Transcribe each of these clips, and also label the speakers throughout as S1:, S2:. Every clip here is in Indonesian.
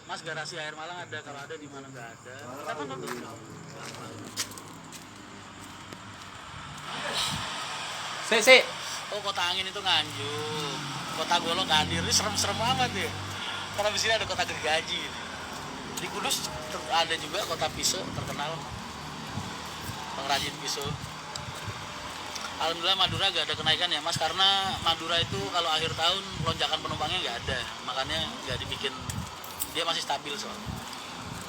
S1: Mas, garasi air Malang ada, kalau ada di mana nggak ada. Kita kan nonton.
S2: Si.
S1: Oh, kota angin itu Nganjuk. Kota Golok hadir. Ini serem-serem amat ya. Karena di sini ada kota gergaji gitu. Di Kudus ada juga kota pisau terkenal. Pengrajin pisau. Alhamdulillah Madura gak ada kenaikan ya Mas, karena Madura itu kalau akhir tahun lonjakan penumpangnya nggak ada, makanya nggak dibikin, dia masih stabil soalnya.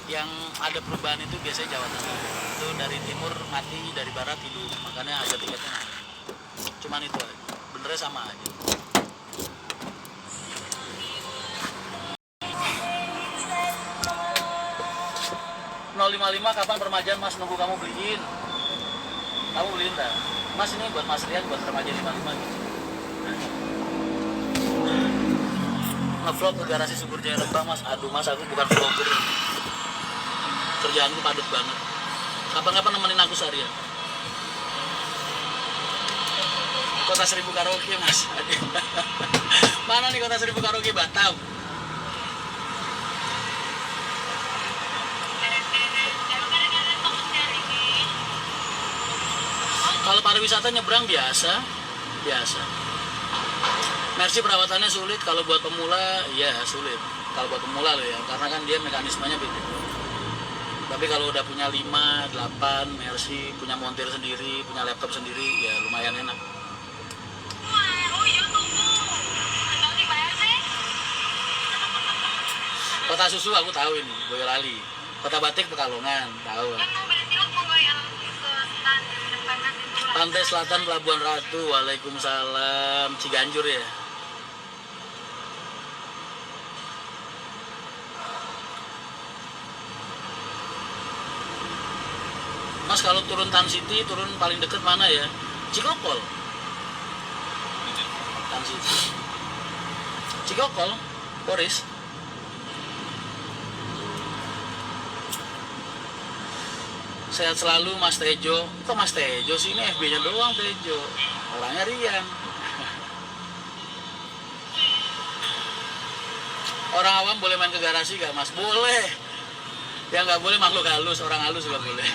S1: Yang ada perubahan itu biasanya Jawa Tengah, itu dari timur mati, dari barat hidup, makanya harga tiketnya naik. Cuman itu aja, benernya sama aja. .055 kapan permajaan Mas, nunggu kamu beliin. Kamu beliin dah. Mas, ini buat Mas Rian, buat remaja 55 gitu. Nge-vlog ke garasi Subur Jaya Rembang Mas. Aduh Mas, aku bukan vlogger. Kerjaanku padat banget. Kapan-kapan nemenin aku seharian. Kota 1000 karaoke Mas. Mana nih Kota 1000 karaoke? Batam. Kalau pariwisata nyebrang biasa. Mercy perawatannya sulit, kalau buat pemula ya sulit. Kalau buat pemula loh ya, karena kan dia mekanismenya beda. Tapi kalau udah punya 5, 8 Mercy, punya montir sendiri, punya laptop sendiri, ya lumayan enak. Kota susu aku tahu ini, Boyolali. Kota batik Pekalongan, tahu kan. Pantai Selatan Pelabuhan Ratu, waalaikumsalam. Ciganjur ya. Mas, kalau turun Tan City, turun paling deket mana ya? Cikokol. Tan City. Cikokol, Boris. Sehat selalu Mas Tejo. Kok Mas Tejo sih, ini FB-nya doang Tejo. Orangnya Rian. Orang awam boleh main ke garasi gak Mas? Boleh. Yang nggak boleh makhluk halus, orang halus gak boleh.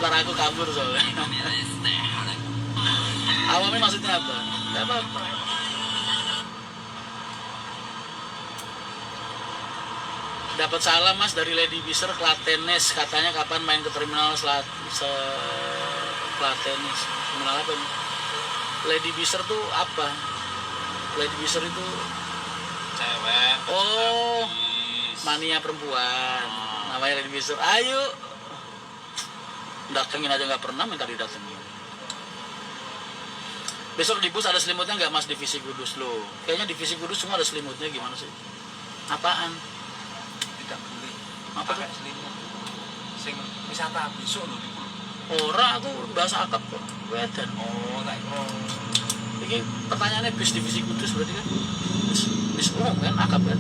S1: Ntar aku kabur soalnya. Awamnya maksudnya apa? Gak apa-apa. Dapat salam Mas dari Lady Biser Klatenes, katanya kapan main ke terminal Klatenes. Terminal apa nih? Lady Biser tuh apa? Lady Biser itu
S2: Cewek.
S1: oh, mania perempuan. Namanya Lady Biser. Ayo, datengin aja nggak pernah, minta didatengin. Besok di bus ada selimutnya nggak Mas, divisi Kudus lo? Kayaknya divisi Kudus semua ada selimutnya, gimana sih? Apaan?
S2: Tidak boleh
S1: Apa
S2: pakai
S1: tuh?
S2: selimut. Sing wisata besok lho niku.
S1: Ora, aku bahasa akap kok. Wedan.
S2: Oh, tak kira.
S1: Ini pertanyaannya bis divisi Kudus berarti kan? Bis umum kan, akap kan?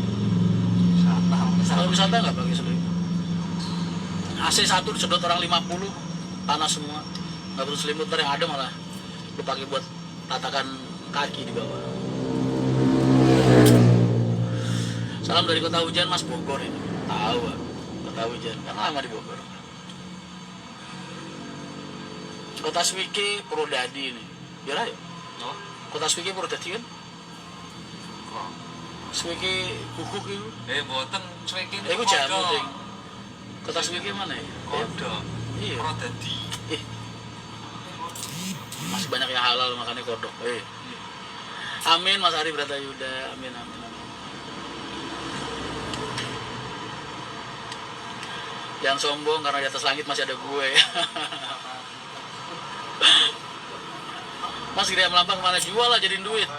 S1: Kalau wisata nggak pakai selimut. AC 1 disedot orang 50, panas semua. Nggak perlu selimut, ntar yang ada malah lu pakai buat tatakan kaki di bawah. Salam dari Kota Hujan Mas, Bogor ini. Tahu aku, Kota Hujan, kan lama di Bogor. Kota Swiki Purwodadi ini. Biar aja.
S2: Oh,
S1: Kota Swiki Purwodadi kan?
S2: kok.
S1: Swiki Guguk itu.
S2: Mboten cuekin.
S1: Itu jamu ding. Kota Swiki mana ya?
S2: Kodok.
S1: Iya.
S2: Purwodadi.
S1: Masih banyak yang halal makanya kodok. Amin Mas Ari Bratayuda. Amin. Jangan sombong karena di atas langit masih ada gue. Mas Gria Melampang kemana, jual lah jadiin duit.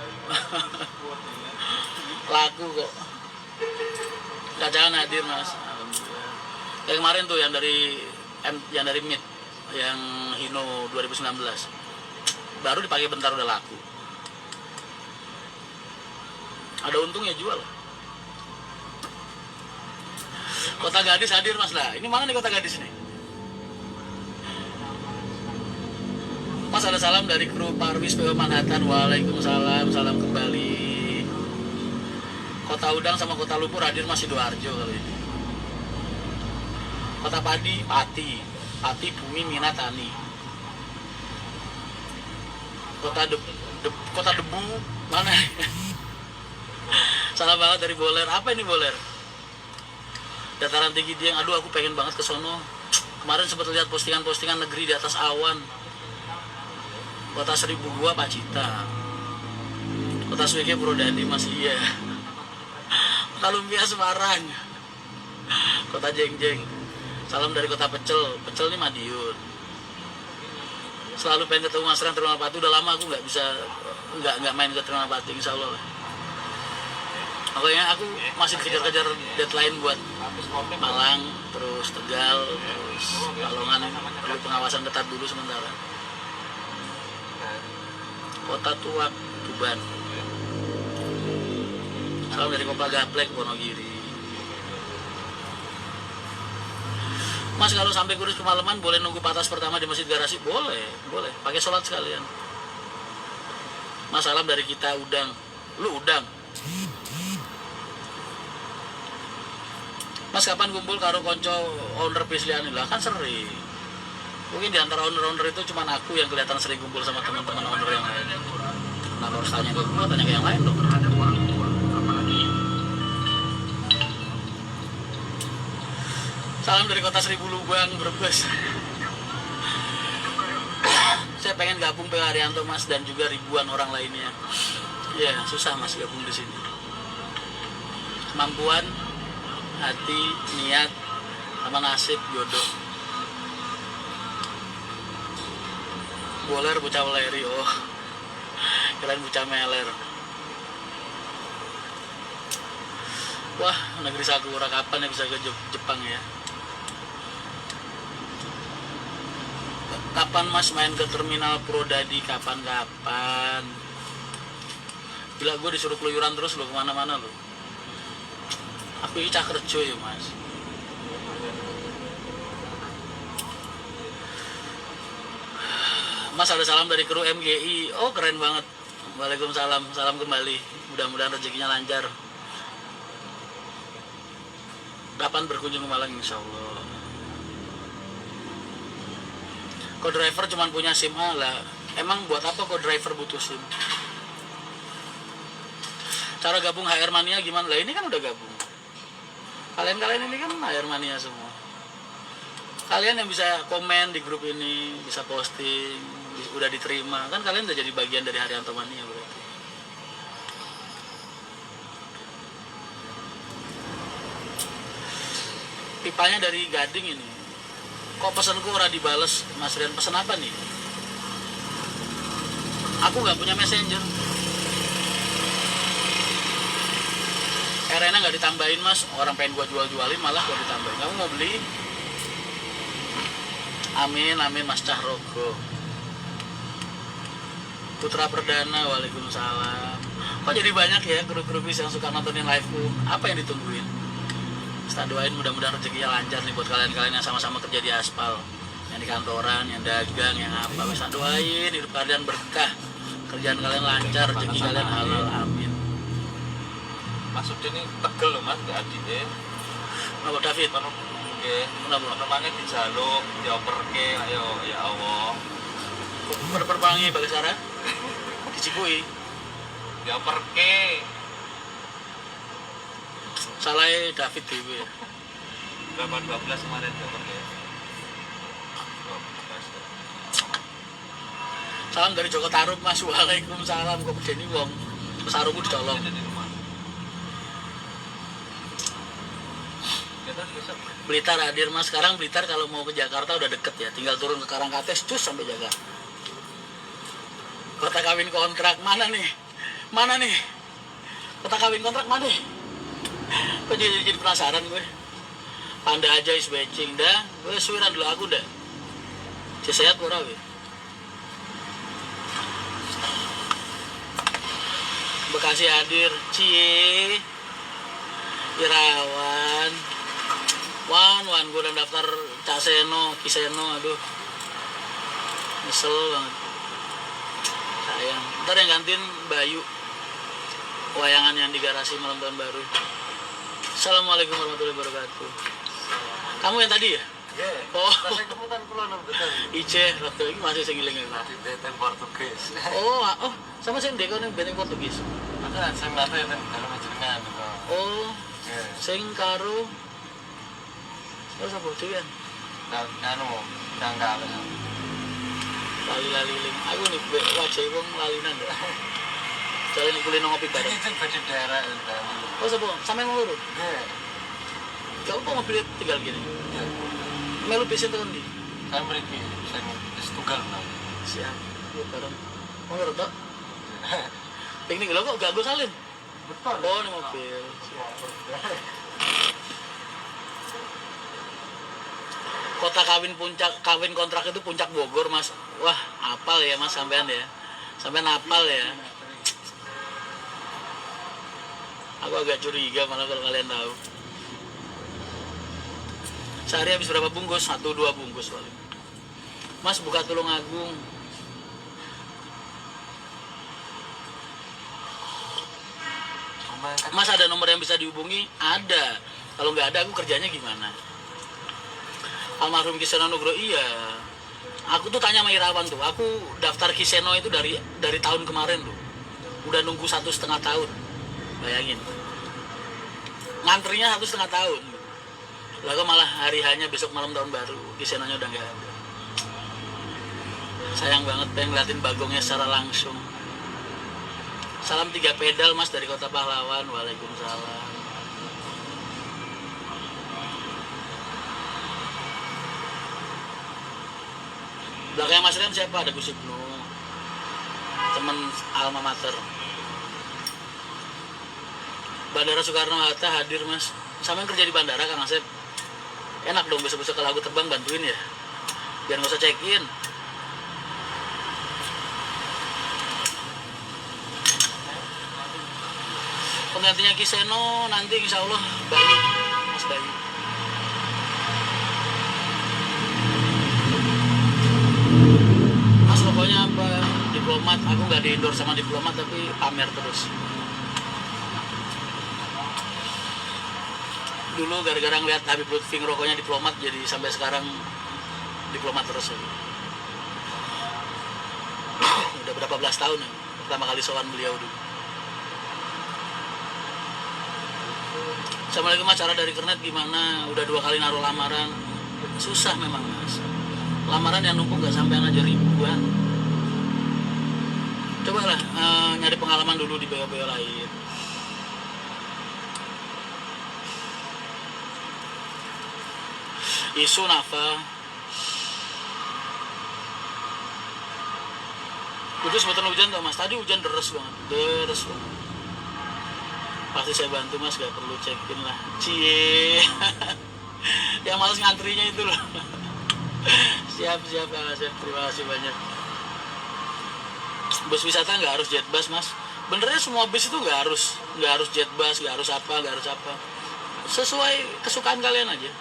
S1: Laku kok. Cadangan hadir Mas. Alhamdulillah. Kayak kemarin tuh yang dari Mid, yang Hino 2019. Baru dipakai bentar udah laku. Ada untungnya jual. Kota Gadis hadir Mas lah. Ini mana nih Kota Gadis nih? Mas, ada salam dari kru Parwis PO Manhattan. Waalaikumsalam, salam kembali. Kota udang sama kota lumpur hadir masih Sidoarjo kali ini. Kota padi, Pati bumi minat tani. Kota debu mana? Salah banget dari Boler. Apa ini Boler? Dataran tinggi Dieng. Aduh, aku pengen banget ke sono. Kemarin sempat lihat postingan-postingan negeri di atas awan. Kota Seribu Gua Pacitan. Kota Swike Purwodadi masih iya. Kota Lumpia Semarang. Kota Jengjeng. Salam dari kota Pecel. Pecel ini Madiun. Selalu pengen ketemu Mas Ren Trinopati. Udah lama aku nggak main ke Trinopati, insya Allah. Pokoknya aku masih kejar-kejar deadline buat Malang, terus Tegal, terus Balongan. Perlu pengawasan ketat dulu sementara. Kota Tua Tuban. Salam dari Kopa Gaplek, Wonogiri. Mas, kalau sampai Kudus kemalaman boleh nunggu patas pertama di Masjid Garasi? Boleh. Pakai sholat sekalian. Mas, salam dari kita Udang. Lu Udang. Mas, kapan kumpul karo konco owner Pisliani? Lah kan sering. Mungkin di antara owner-owner itu cuma aku yang kelihatan sering kumpul sama teman-teman owner yang lain. Nah, harus tanya ke gua, tanya ke yang lain dong. Salam dari kota Seribu Lubang, Brebes. Saya pengen gabung PH Haryanto, Mas, dan juga ribuan orang lainnya. Ya, susah Mas gabung di sini. Kemampuan, hati, niat, sama nasib, jodoh. Boler bocah Waleri, oh. Kirain bocah Meler. Wah, negeri Sakura kapan ya bisa ke Jepang ya? Kapan Mas main ke terminal Purwodadi? Kapan? Gila, gue disuruh keluyuran terus lo kemana-mana lo. Aku ini cah kerja ya Mas. Mas, ada salam dari kru MGI. Oh, keren banget. Waalaikumsalam, salam kembali. Mudah-mudahan rezekinya lancar. Kapan berkunjung ke Malang? Insya Allah. Co-driver cuma punya SIM A lah. Emang buat apa co-driver butuh SIM? Cara gabung HR Mania gimana? Lah ini kan udah gabung. Kalian ini kan HR Mania semua. Kalian yang bisa komen di grup ini, bisa posting, udah diterima. Kan kalian udah jadi bagian dari Haryanto Mania berarti. Pipanya dari Gading ini. Kok pesanku ora dibales, Mas Rian? Pesan apa nih? Aku nggak punya messenger. RN nggak ditambahin Mas, orang pengen gua jualin malah gua ditambahin. Kamu mau beli? Amin Mas Cahrogo. Putra Perdana, waalaikumsalam. Kok jadi banyak ya kru-kru bis yang suka nontonin live-ku? Apa yang ditungguin? Kita doain mudah-mudahan rezekinya lancar nih buat kalian-kalian yang sama-sama kerja di aspal, yang di kantoran, yang dagang, yang apa. Bisa doain hidup kalian berkah, kerjaan kalian lancar, rezeki kalian halal, amin.
S2: Maksudnya ini Tegel loh Mas, gak adil ya.
S1: Kenapa David?
S2: Kenapa? Penumpangnya dijaluk, dioperke, ayo ya Allah.
S1: Berperbangi Bagasara? Dicikui?
S2: Dioperke.
S1: Salah David TV.
S2: Berapa 12 kemarin dioperke? 12.
S1: Salam dari Joko Tarub Mas, waalaikumsalam. Kok begini wong? Sarungku dicolong. Blitar hadir Mas. Sekarang Blitar kalau mau ke Jakarta udah deket ya, tinggal turun ke Karangkates cus sampai Jakarta. Kota kawin kontrak mana nih? Kota kawin kontrak mana? Kok jadi penasaran gue. Panda aja is batching dah. Gue suwiran dulu aku dah. Sehat ora we. Bekasi hadir, Cie. Irawan. Wan gue udah daftar Cak Seno, Kiseno, aduh. Nyesel banget. Sayang. Ntar yang gantiin Bayu. wayangan yang di garasi malam tahun baru. Assalamualaikum warahmatullahi wabarakatuh. Kamu yang tadi ya?
S2: Iya.
S1: Oh.
S2: Saya kemutan pulau nang betul.
S1: Ice, waktu ini masih segiling ya.
S2: Di benteng Portugis.
S1: Oh, sama sing deko ning benteng Portugis.
S2: Ada sing nate ten dalam jenengan.
S1: Oh,
S2: Iya.
S1: sing karo sapa dhewean?
S2: Anu, tanggal.
S1: Lali-lali ling. Aku nih wajah wong lalinan ya. Jalan kulino ngopi bareng.
S2: Ini ten beda daerah.
S1: Oh, sapa? Sampeyan ngomong lho.
S2: Iya.
S1: Kau kok mobil tinggal gini?
S2: Iya.
S1: Melu besen tekan di.
S2: Saya mriki sing wis tunggal nang.
S1: Siap. Yuk bareng. Mau ngerti tak? Piknik lho kok gak gue salin.
S2: Betul.
S1: Oh, ini mobil. Kota kawin kontrak itu Puncak Bogor, Mas. Wah, apal ya Mas sampean ya. Sampean apal ya. Aku agak curiga malah kalau kalian tahu. Sehari habis berapa bungkus? 1-2 bungkus paling. Mas buka Tulung Agung. Mas ada nomor yang bisa dihubungi? Ada. Kalau nggak ada, aku kerjanya gimana? Almarhum Kiseno Nugroho, iya. Aku tuh tanya sama Irawan tuh. Aku daftar Kiseno itu dari tahun kemarin tuh. Udah nunggu 1,5 tahun. Bayangin. Ngantrinya 1,5 tahun. Lalu malah hari hanya besok malam tahun baru. Kisenonya udah nggak ada. Sayang banget pengen ngeliatin Bagongnya secara langsung. Salam 3 pedal Mas dari Kota Pahlawan. Waalaikumsalam. Belakangnya Mas Rian siapa? Ada Gus Ibnu, teman alma mater. Bandara Soekarno-Hatta hadir Mas. Sama yang kerja di bandara Kang Asep. Enak dong besok-besok kalau aku terbang bantuin ya. Biar nggak usah check-in. Penggantinya Kiseno nanti insya Allah Bayu, Mas Bayu. Mas logonya apa? Diplomat. Aku nggak di endorse sama Diplomat tapi pamer terus. Dulu gara-gara ngeliat Habib Lutfi rokoknya Diplomat jadi sampai sekarang Diplomat terus. Udah berapa belas tahun ya? Pertama kali sowan beliau dulu. Assalamualaikum Mas, cara dari Kernet gimana? Udah 2 kali naruh lamaran. Susah memang Mas. Lamaran yang numpuk gak sampai aja ribuan. Cobalah nyari pengalaman dulu di BO-BO lain. Isu Nafa. Kudus betul hujan tuh Mas. Tadi hujan deres banget. Pasti saya bantu Mas, gak perlu check-in lah. Cie. Yang males ngantrinya itu loh. Siap Kang Asep, terima kasih banyak. Bus wisata nggak harus jet bus Mas. Benernya semua bis itu nggak harus jet bus, nggak harus apa. Sesuai kesukaan kalian aja.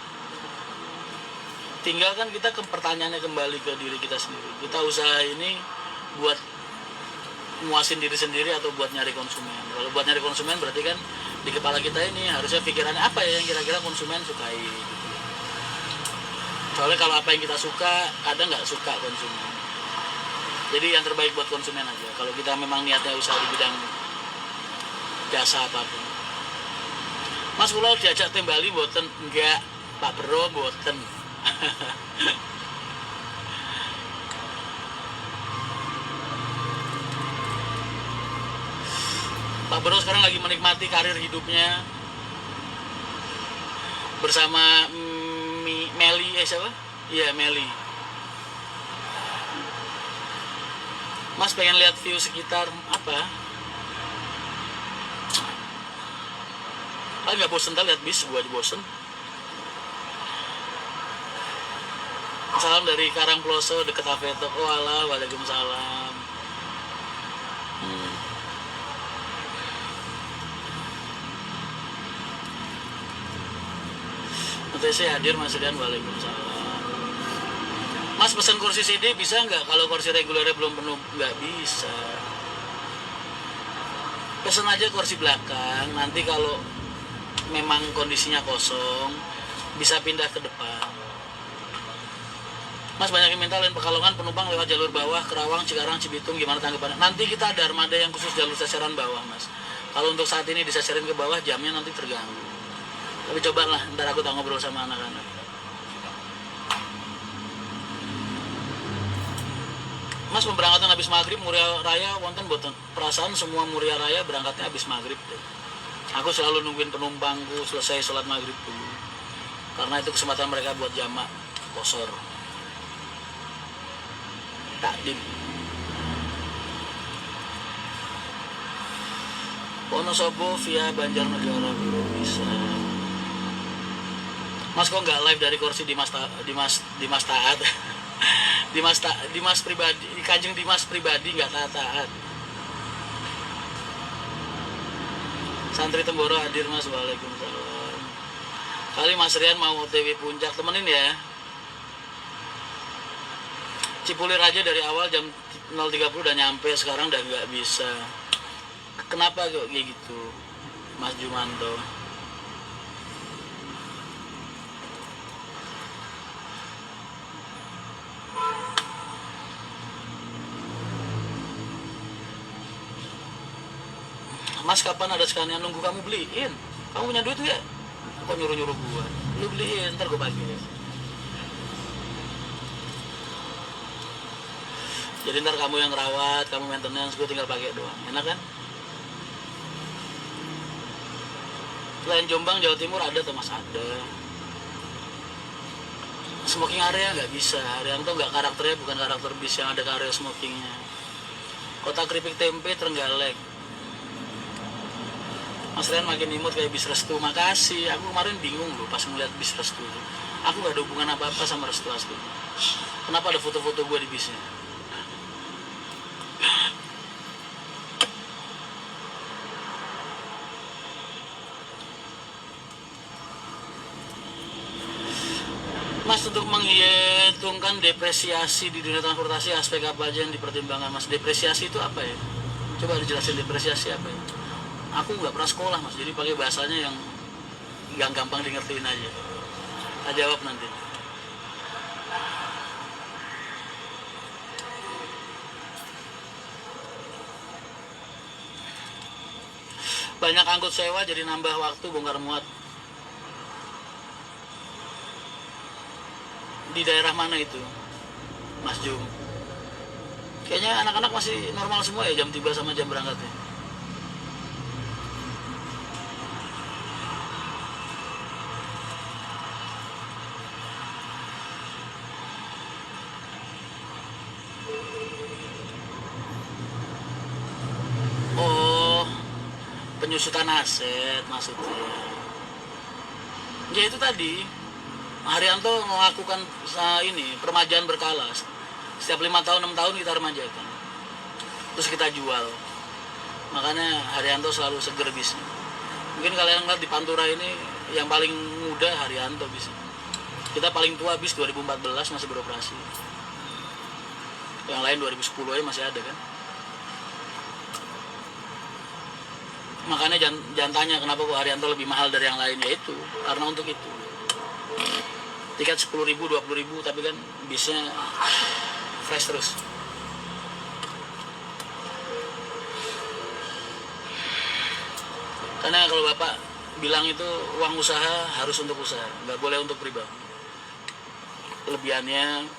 S1: Tinggal kan kita pertanyaannya kembali ke diri kita sendiri. Kita usaha ini buat muasin diri sendiri atau buat nyari konsumen. Kalau buat nyari konsumen berarti kan di kepala kita ini harusnya pikirannya apa ya yang kira-kira konsumen sukai gitu. Soalnya kalau apa yang kita suka kadang nggak suka konsumen. Jadi yang terbaik buat konsumen aja. Kalau kita memang niatnya usaha di bidang jasa apapun. Mas Pulau diajak tim Bali boten? Enggak. Pak Bro boten. Pak Bro sekarang lagi menikmati karir hidupnya bersama Meli, siapa? Iya, Meli. Mas pengen lihat view sekitar apa? Ah, nggak bosen lihat bis, gua aja bosen. Salam dari Karangploso deket Aveto. Oh alah, waalaikumsalam. UTC hadir Mas Rian, waalaikumsalam. Mas pesan kursi CD bisa nggak? Kalau kursi regulernya belum penuh, nggak bisa. pesen aja kursi belakang, nanti kalau memang kondisinya kosong bisa pindah ke depan. Mas, banyak yang minta lain Pekalongan penumpang lewat jalur bawah Kerawang, Cikarang, Cibitung, gimana tanggapannya? Nanti kita ada armada yang khusus jalur sasaran bawah, Mas. Kalau untuk saat ini disasarin ke bawah, jamnya nanti terganggu. Tapi cobalah, ntar aku tak ngobrol sama anak-anak. Mas, pemberangkatan habis maghrib Muria Raya wonten boten. Perasaan semua Muria Raya berangkatnya habis maghrib deh. Aku selalu nungguin penumpangku selesai sholat maghrib dulu, karena itu kesempatan mereka buat jamak kosor takdim. Wonosobo via Banjarnegara bisa. Mas, kok nggak live dari kursi Dimas Taat? Dimas pribadi, Kanjeng Dimas pribadi nggak taat. Santri Temboro hadir, Mas. Waalaikumsalam. Kali Mas Rian mau OTW Puncak, temenin ya. Cipulir aja dari awal jam 0.30 udah nyampe, sekarang udah nggak bisa. Kenapa kok kayak gitu, Mas Jumanto? Mas, kapan ada sekalian? Nunggu kamu beliin. Kamu punya duit ya? Kok nyuruh-nyuruh gua? Lu beliin, ntar gua bagi. Jadi ntar kamu yang rawat, kamu maintenance, gue tinggal pakai doang. Enak kan? Selain Jombang, Jawa Timur ada tuh, Mas? Ada. Smoking area nggak bisa. Haryanto nggak karakternya, bukan karakter bis yang ada area smokingnya. Kota keripik tempe Trenggalek. Mas Rian makin imut kayak bis Restu. Makasih. Aku kemarin bingung loh pas ngeliat bis Restu. Aku gak ada hubungan apa-apa sama Restu asli. Kenapa ada foto-foto gue di bisnya? Mas, untuk menghitungkan depresiasi di dunia transportasi, aspek apa aja yang dipertimbangkan, Mas? Depresiasi itu apa ya? Coba dijelasin depresiasi apa ya? Aku nggak pernah sekolah, Mas, jadi pakai bahasanya yang gampang di ngertiin aja. Tak jawab nanti. Banyak angkut sewa jadi nambah waktu bongkar muat. Di daerah mana itu, Mas Jum? Kayaknya anak-anak masih normal semua ya, jam tiba sama jam berangkatnya. Oh, penyusutan aset maksudnya. Ya itu tadi, Haryanto melakukan ini permajaan berkala. Setiap 5 tahun 6 tahun kita remajakan, terus kita jual. Makanya Haryanto selalu seger bisnya. Mungkin kalian lihat di Pantura ini yang paling muda Haryanto bis. Kita paling tua bis 2014 masih beroperasi. Yang lain 2010 aja masih ada kan. Makanya jangan tanya kenapa kok Haryanto lebih mahal dari yang lain, ya itu karena untuk itu. Tiket 10.000, 20.000, tapi kan bisnya fresh terus. Karena kalau Bapak bilang itu uang usaha harus untuk usaha, nggak boleh untuk pribadi. Kelebihannya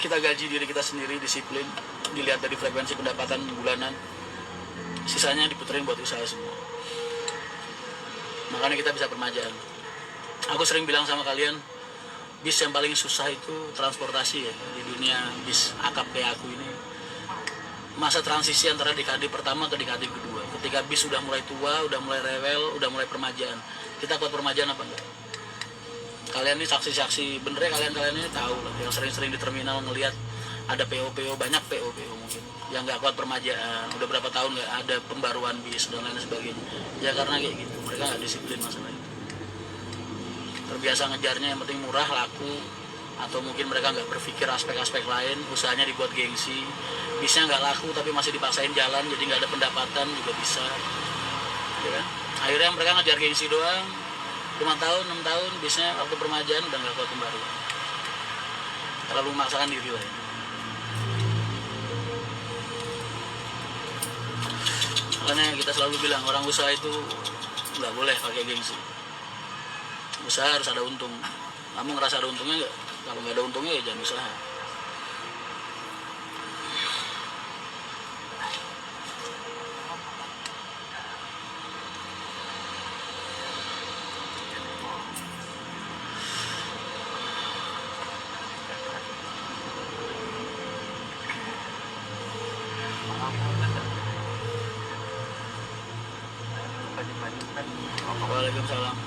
S1: kita gaji diri kita sendiri, disiplin, dilihat dari frekuensi pendapatan bulanan, sisanya diputerin buat usaha semua. Makanya kita bisa permajaan. Aku sering bilang sama kalian, bis yang paling susah itu transportasi ya di dunia bis akap kayak aku ini. Masa transisi antara dekade pertama ke dekade kedua. Ketika bis sudah mulai tua, udah mulai rewel, udah mulai permajaan. Kita kuat permajaan apa enggak? Kalian ini saksi-saksi, benernya kalian ini tahu lah, yang sering-sering di terminal ngelihat ada PO-PO, banyak PO-PO mungkin yang nggak kuat permajaan, udah berapa tahun nggak ada pembaruan bis dan lain sebagainya. Ya karena kayak gitu, mereka nggak disiplin masalah itu. Terbiasa ngejarnya yang penting murah, laku, atau mungkin mereka nggak berpikir aspek-aspek lain, usahanya dibuat gengsi, bisnya nggak laku tapi masih dipaksain jalan jadi nggak ada pendapatan juga bisa. ya kan? Akhirnya mereka ngejar gengsi doang 5 tahun, 6 tahun, biasanya waktu permajaan udah nggak kuat kembali. Terlalu memaksakan diri lah ya. Makanya kita selalu bilang orang usaha itu nggak boleh pakai gengsi. Usaha harus ada untung. Kamu ngerasa ada untungnya nggak? Kalau nggak ada untungnya ya jangan usaha. Waalaikumsalam.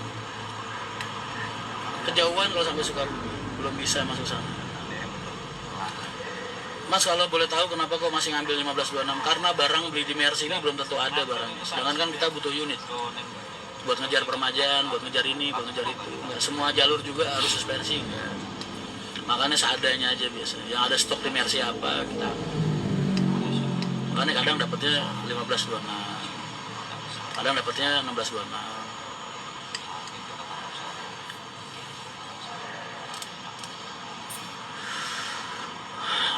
S1: Kejauhan kalau sampai Sukabumi, belum bisa masuk sana. Mas kalau boleh tahu kenapa kok masih ngambil 1526? Karena barang beli di Mercy ini belum tentu ada barangnya. Sedangkan kan kita butuh unit buat ngejar permajaan, buat ngejar ini, buat ngejar itu. Nggak semua jalur juga harus suspensi. Enggak. Makanya seadanya aja biasa. Yang ada stok di Mercy apa kita. Makanya kadang dapatnya 1526, kadang dapatnya 1626.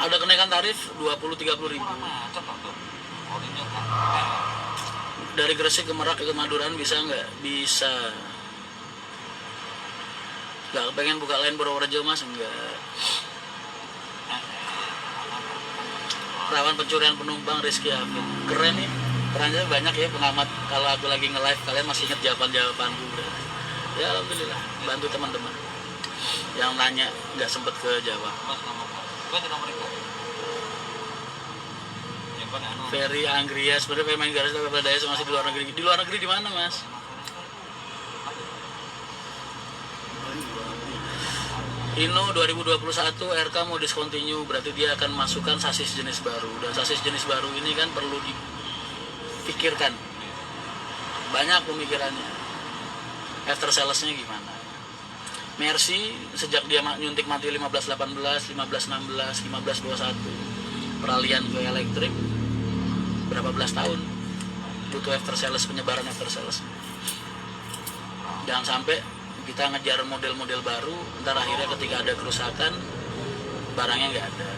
S1: Ada kenaikan tarif 20-30 ribu. Dari Gresik ke Merak ke Maduraan bisa nggak? Bisa. Nggak pengen buka lain Purworejo mas? Enggak. Rawan pencurian penumpang Rizky Hafid. Keren nih. Perannya banyak ya pengamat. Kalau aku lagi nge-live kalian masih inget jawaban-jawabanku. Ya alhamdulillah. Bantu teman-teman yang nanya nggak sempet ke Jawa. Ferry Anggria sebenarnya pemain garis tapi pada daya masih di luar negeri. Di luar negeri di mana mas? Hino 2021 RK mau discontinue, berarti dia akan masukkan sasis jenis baru. Dan sasis jenis baru ini kan perlu dipikirkan. Banyak pemikirannya. After salesnya gimana? Mercy sejak dia nyuntik mati 1518, 1516, 1521 peralihan ke elektrik berapa belas tahun butuh after sales, penyebaran after sales. Jangan sampai kita ngejar model-model baru, ntar akhirnya ketika ada kerusakan barangnya nggak ada,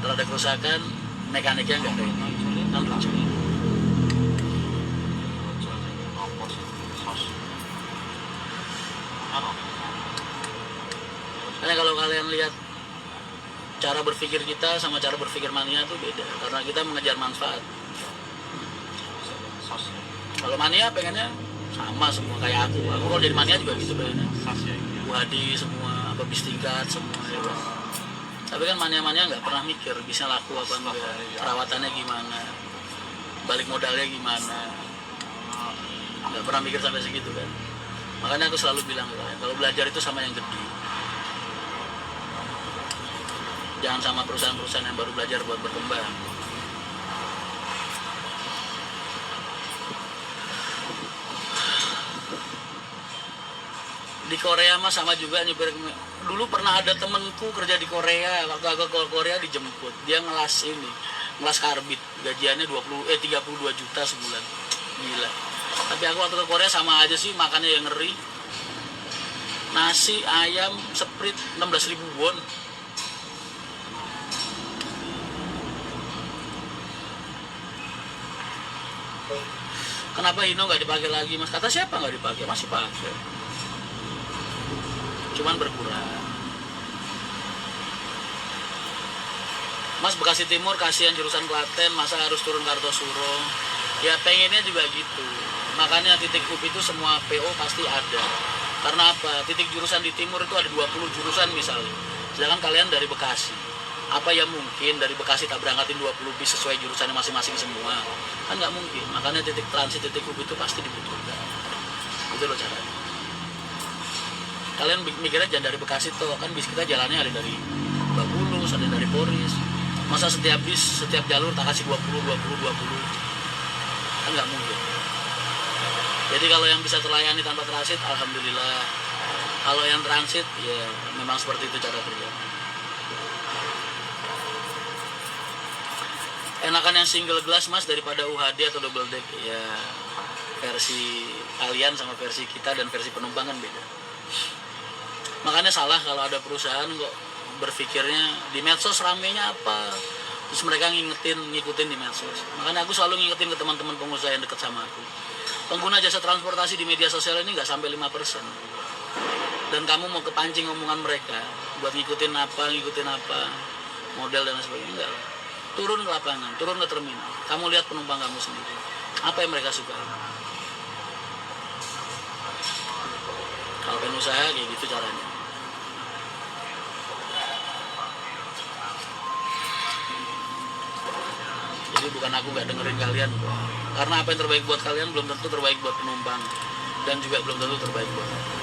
S1: ntar ada kerusakan mekaniknya nggak ada. Kan lucu. Karena kalau kalian lihat cara berpikir kita sama cara berpikir mania itu beda, karena kita mengejar manfaat. Kalau mania pengennya sama semua kayak aku kalau jadi mania juga gitu pengennya. Wadi semua, apa bis tingkat semua ya kan. Tapi kan mania-mania nggak pernah mikir bisa laku apa enggak, perawatannya gimana, balik modalnya gimana, nggak pernah mikir sampai segitu kan. Makanya aku selalu bilang kalau belajar itu sama yang gede. Jangan sama perusahaan-perusahaan yang baru belajar buat berkembang. Di Korea mah sama juga nyupir. Dulu pernah ada temenku kerja di Korea, waktu aku ke Korea dijemput. Dia ngelas karbit, gajiannya 32 juta sebulan. Gila. Tapi aku waktu ke Korea sama aja sih, makannya yang ngeri. Nasi, ayam, sprite 16.000 won. Kenapa Hino nggak dipakai lagi mas? Kata siapa nggak dipakai? Masih pakai. Cuman berkurang. Mas Bekasi Timur kasihan jurusan Klaten, masa harus turun Kartosuro? Ya pengennya juga gitu. Makanya titik hub itu semua PO pasti ada. Karena apa? Titik jurusan di timur itu ada 20 jurusan misalnya. Sedangkan kalian dari Bekasi. Apa yang mungkin dari Bekasi tak berangkatin 20 bis sesuai jurusannya masing-masing semua? Kan nggak mungkin. Makanya titik transit, titik hub itu pasti dibutuhkan. Itu loh caranya. Kalian mikirnya jangan dari Bekasi tuh, kan bis kita jalannya ada dari Babulus, ada dari Poris. Masa setiap bis, setiap jalur tak kasih 20. Kan nggak mungkin. Jadi kalau yang bisa terlayani tanpa transit, alhamdulillah. Kalau yang transit, ya memang seperti itu cara kerja. Enakan yang single glass mas daripada UHD atau double deck, ya versi kalian sama versi kita dan versi penumpang kan beda. Makanya salah kalau ada perusahaan kok berpikirnya di medsos ramenya apa, terus mereka ngikutin di medsos. Makanya aku selalu ngingetin ke teman-teman pengusaha yang dekat sama aku, pengguna jasa transportasi di media sosial ini nggak sampai 5%. Dan kamu mau kepancing omongan mereka buat ngikutin apa, model dan sebagainya, enggak. Turun ke lapangan, turun ke terminal, kamu lihat penumpang kamu sendiri, apa yang mereka suka. Kalau pengusaha kayak gitu caranya. Jadi bukan aku nggak dengerin kalian, karena apa yang terbaik buat kalian belum tentu terbaik buat penumpang, dan juga belum tentu terbaik buat aku.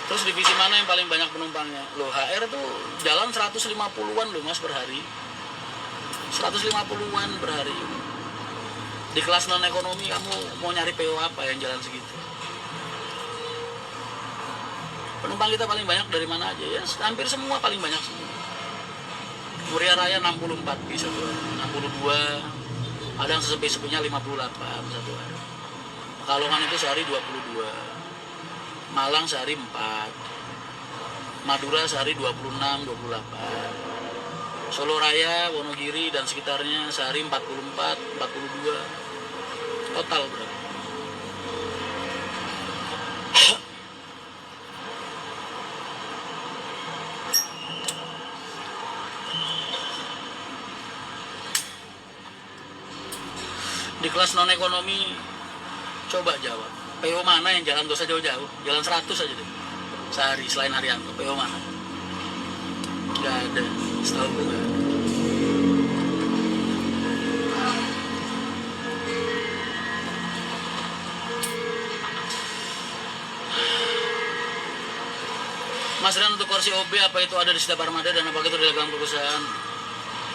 S1: Terus divisi mana yang paling banyak penumpangnya? Loh, HR tuh jalan 150-an loh mas per hari. 150-an per hari. Di kelas non ekonomi kamu mau nyari PO apa yang jalan segitu? Penumpang kita paling banyak dari mana aja ya? Hampir semua paling banyak semua. Muria Raya 64 bis satu hari, 62, ada yang sesepi-sepinya 58 satu hari. Pekalongan itu sehari 22, Malang sehari 4, Madura sehari 26, 28, Solo Raya, Wonogiri dan sekitarnya sehari 44, 42, total berapa? Di kelas non ekonomi coba jawab, PO mana yang jalan dosa jauh-jauh, jalan 100 aja deh sehari selain Haryanto, PO mana? Gak ada, setahu gue gak ada. Mas Rian, untuk kursi OB apa itu ada di setiap armada dan apakah itu dilakukan perusahaan?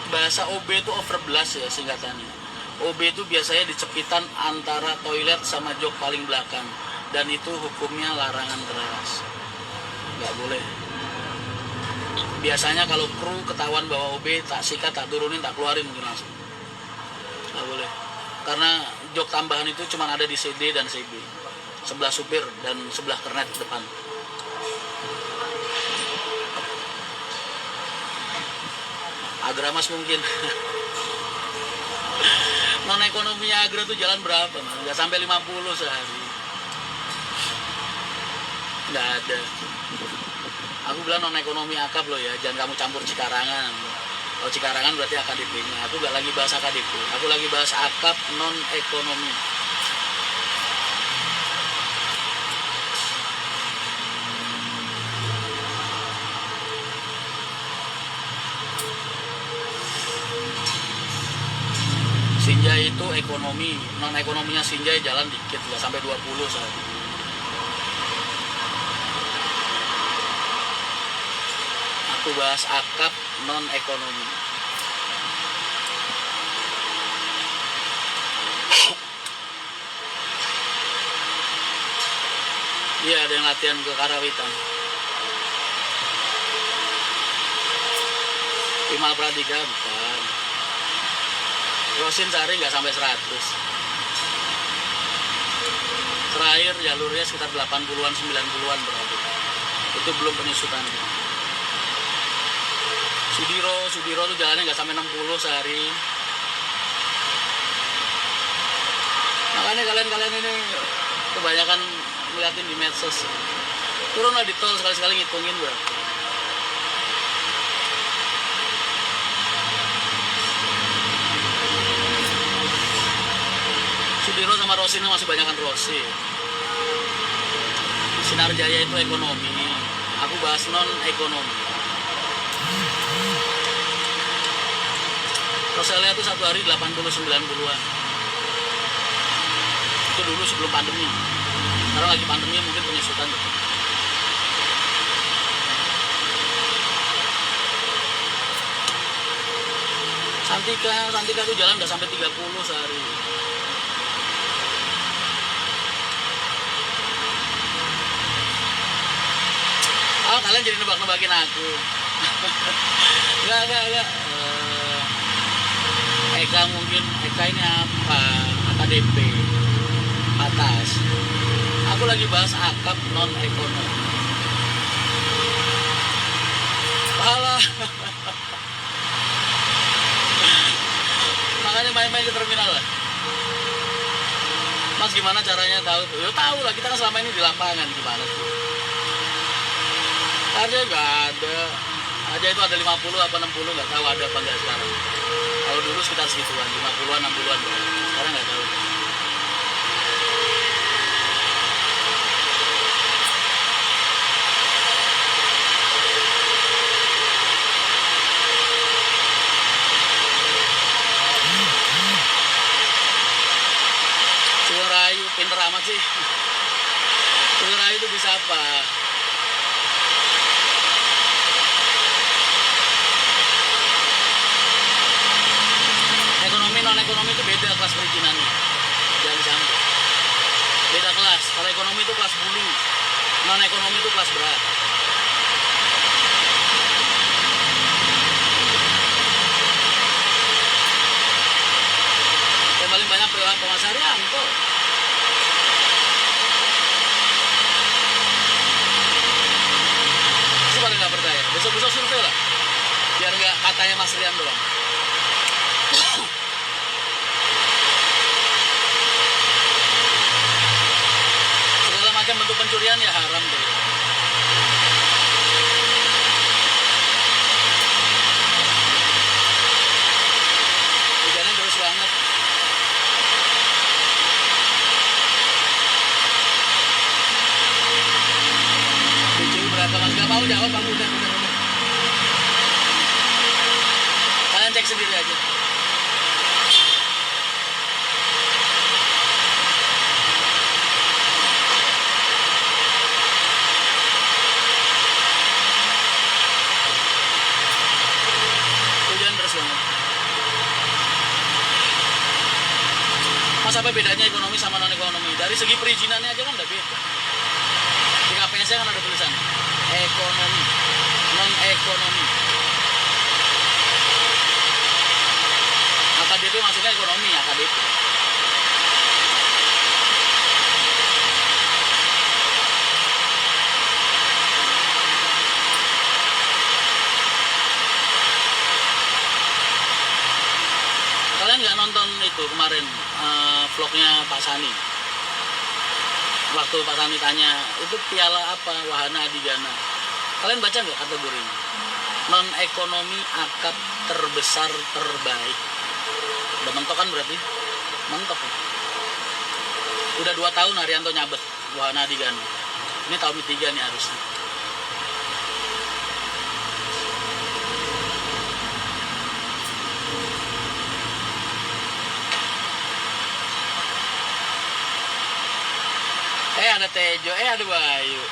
S1: Bahasa OB itu overblast ya singkatannya. OB itu biasanya di cepitan antara toilet sama jok paling belakang, dan itu hukumnya larangan keras, nggak boleh. Biasanya kalau kru ketahuan bawa OB, tak sikat, tak turunin, tak keluarin mungkin langsung, nggak boleh. Karena jok tambahan itu cuma ada di CD dan CB, sebelah supir dan sebelah kernet depan. Agramas mungkin. Non ekonominya Agra tuh jalan berapa mas? Nggak sampai 50 sehari. Nggak ada. Aku bilang non ekonomi akap loh ya, jangan kamu campur Cikarangan. Kalau Cikarangan berarti AKDP-nya. Aku nggak lagi bahas AKDP, aku lagi bahas akap non ekonomi. Sinjai itu ekonomi, non ekonominya Sinjai jalan dikit, nggak sampai 20 sehari. Aku bahas akap non ekonomi. Iya, ada yang latihan ke Karawitan. Imal Pradika bukan. Rosin sehari nggak sampai 100. Terakhir jalurnya sekitar 80-an, 90-an berarti. Itu belum penyusutan. Sudiro tuh jalannya nggak sampai 60 sehari. Makanya kalian ini kebanyakan ngeliatin di medsos. Turunlah di tol sekali-sekali ngitungin berapa. Sudiro sama Rosin masih banyakan Rosin. Sinar Jaya itu ekonomi, aku bahas non ekonomi. Roselia itu satu hari 80-90-an. Itu dulu sebelum pandemi. Sekarang lagi pandemi mungkin penyusutan. Santika tuh jalan udah sampai 30 sehari. Oh, kalian jadi nebak-nebakin aku. Enggak. Eka mungkin, Eka ini apa? AKDP atas. Aku lagi bahas akap non ekonomi. Alah. Makanya main-main ke terminal lah. Mas gimana caranya tahu? Ya tahu lah, kita kan selama ini di lapangan gimana sih? Harga nggak ada. Aja itu ada 50 apa 60, nggak tahu ada apa nggak sekarang. Kalau dulu sekitar segituan, 50-an, 60-an. Sekarang nggak tahu. Rayu pinter amat sih. Rayu itu bisa apa? Ekonomi non ekonomi itu beda kelas perizinannya. Jangan sampai. Beda kelas. Kalau ekonomi itu kelas bulu, non ekonomi itu kelas berat. Yang paling banyak Mas Haryanto. Itu paling nggak percaya. Besok-besok survei lah. Biar nggak katanya Mas Rian doang. Segala macam bentuk pencurian ya haram deh. Hujannya terus banget. Berapa Mas? Gak mau jawab, aku udah. Kalian cek sendiri aja. Hujan terus banget. Mas, apa bedanya ekonomi sama non ekonomi? Dari segi perizinannya aja kan udah beda. Di KPS kan ada tulisan ekonomi, non ekonomi. AKDP maksudnya ekonomi, AKDP. Kalian nggak nonton itu kemarin vlognya Pak Sani? Waktu Pak Sani tanya, itu piala apa Wahana Adigana? Kalian baca nggak kategorinya? Non ekonomi akap terbesar terbaik. Udah mentok kan berarti? Mentok. Udah 2 tahun Haryanto nyabet Wahana Adigana. Ini tahun ketiga nih harusnya. Ada Tejo, ada Bayu.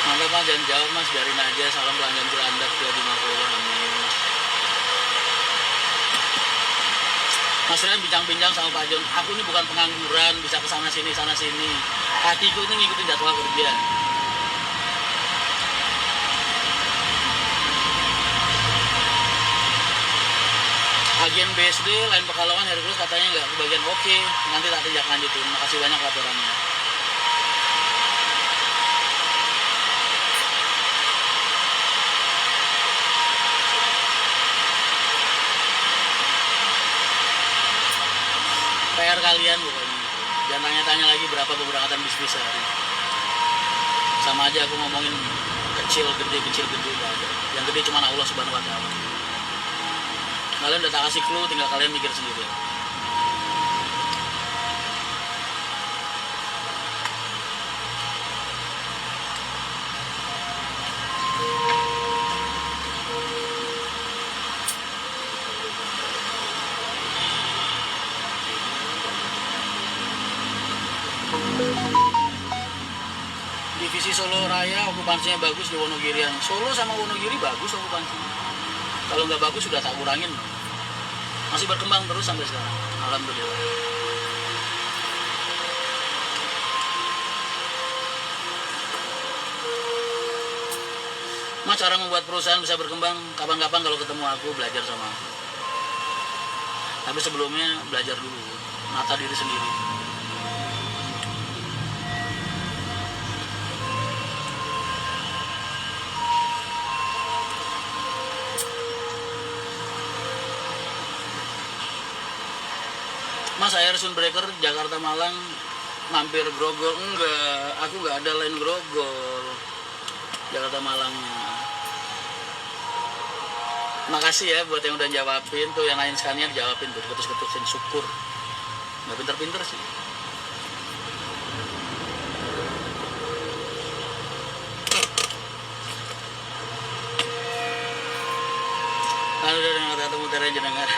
S1: Mantap Mas, jangan jawab Mas, biarin aja. Salam pelanggan Cilandak di Mapolo. Amin. Mas Rian bincang-bincang sama Pak Jon, aku ini bukan pengangguran, bisa ke sana sini. Hatiku ini ngikutin jadwal kerja. Agen BSD lain Pekalongan Hercules katanya nggak kebagian. Oke, nanti tak tindak lanjutin. Makasih banyak laporannya. PR kalian pokoknya. Jangan tanya-tanya lagi berapa keberangkatan bisnis sehari. Sama aja aku ngomongin kecil gede gak ada. Yang gede cuma Allah Subhanahu wa taala. Kalian udah tak kasih clue, tinggal kalian mikir sendiri. Divisi Solo Raya okupansinya bagus di Wonogirian. Solo sama Wonogiri bagus okupansinya. Kalau nggak bagus sudah tak kurangin. Masih berkembang terus sampai sekarang. Alhamdulillah. Mas, cara membuat perusahaan bisa berkembang, kapan-kapan kalau ketemu aku belajar sama aku. Tapi sebelumnya belajar dulu, nata diri sendiri. Mas, air Sunbreaker Jakarta Malang mampir Grogol. Enggak, aku nggak ada lain Grogol Jakarta Malangnya. Makasih ya buat yang udah jawabin tuh, yang lain sekalian dijawabin tuh, ketus-ketusin, syukur. Nggak pinter-pinter sih. Kalau udah dengar kata muter aja dengar.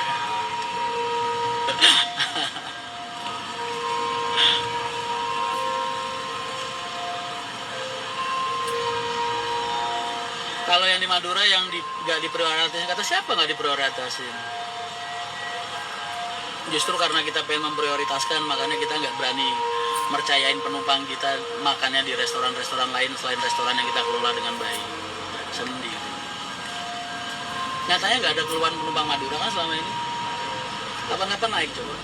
S1: Kalau yang di Madura yang nggak diprioritasin, kata siapa nggak diprioritasin? Justru karena kita pengen memprioritaskan, makanya kita nggak berani mercayain penumpang kita makannya di restoran-restoran lain selain restoran yang kita kelola dengan baik sendiri. Nyatanya nggak ada keluhan penumpang Madura kan selama ini. Kapan-kapan naik coba.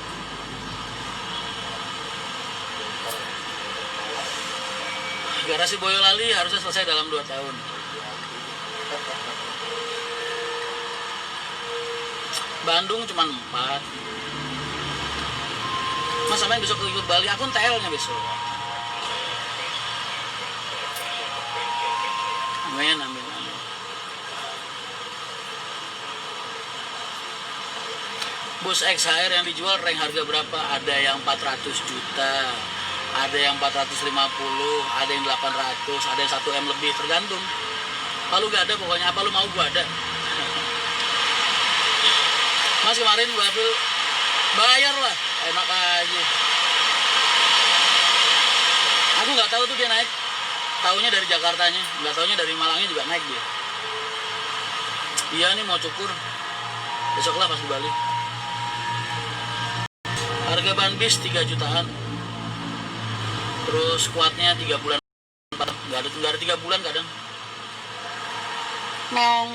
S1: Garasi Boyolali harusnya selesai dalam 2 tahun. Bandung cuma 4. Mas sampai besok ikut Bali, aku TL-nya besok. Amin, amin, amin. Bus XHR yang dijual rank harga berapa? Ada yang 400 juta, ada yang 450, ada yang 800, ada yang 1M lebih, tergantung. Kalau gak ada pokoknya, apa lu mau gua ada. Mas, kemarin gua ambil, bayar lah, enak aja. Aku nggak tahu tuh dia naik, taunya dari Jakartanya, nggak taunya dari Malangnya juga naik dia. Iya nih mau cukur, besok lah pas di Bali. Harga ban bis 3 jutaan, terus kuatnya 3 bulan, nggak ada 3 bulan kadang. Nong.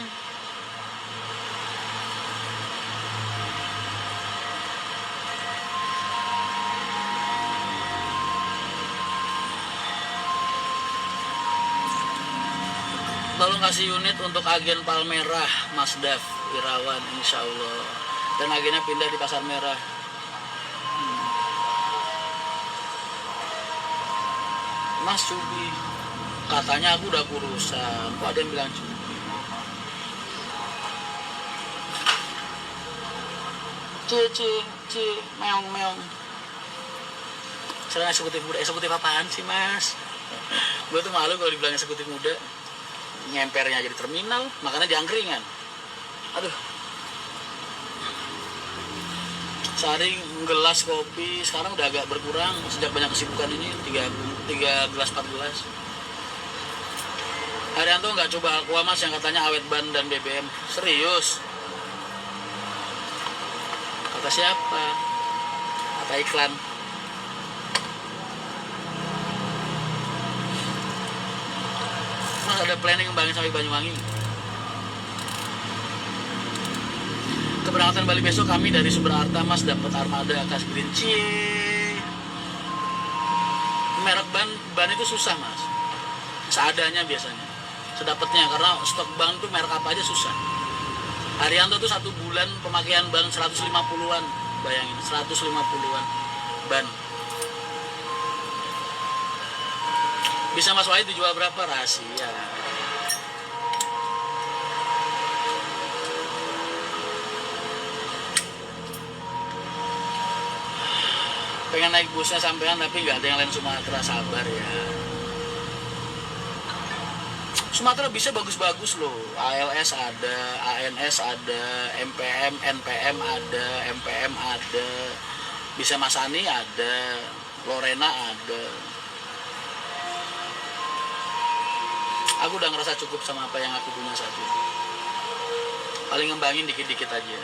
S1: Tolong kasih unit untuk agen Palmerah, Mas Dav Irawan, insya Allah. Dan agennya pindah di Pasar Merah. Mas Cubi, katanya aku udah kurusan. Kok ada yang bilang Cubi? Meong meong. Serang eksekutif muda, eksekutif apaan sih Mas? Gue tuh malu kalau dibilang eksekutif muda. Nyempernya jadi terminal, makanya diangkringan. Aduh. Sehari gelas kopi, sekarang udah agak berkurang sejak banyak kesibukan ini, 3 gelas 4 gelas. Haryanto nggak coba Aqua Mas yang katanya awet ban dan BBM. Serius? Kata siapa? Kata iklan. Mas ada planning ngembangin sampai Banyuwangi. Keberangkatan Bali besok kami dari Sumber Arta Mas, dapat armada Akas Green. Cie. Merek ban itu susah Mas. Seadanya biasanya. Sedapatnya karena stok ban tuh merek apa aja susah. Haryanto tuh 1 bulan pemakaian ban 150-an. Bayangin 150-an ban. Bisa Mas Wahid dijual berapa? Rahasia. Pengen naik busnya sampean tapi nggak ada yang lain Sumatera, sabar ya. Sumatera bisa bagus-bagus loh. ALS ada, ANS ada, MPM, NPM ada, MPM ada. Bisa Masani ada, Lorena ada. Aku udah ngerasa cukup sama apa yang aku punya saat ini. paling ngembangin dikit-dikit aja.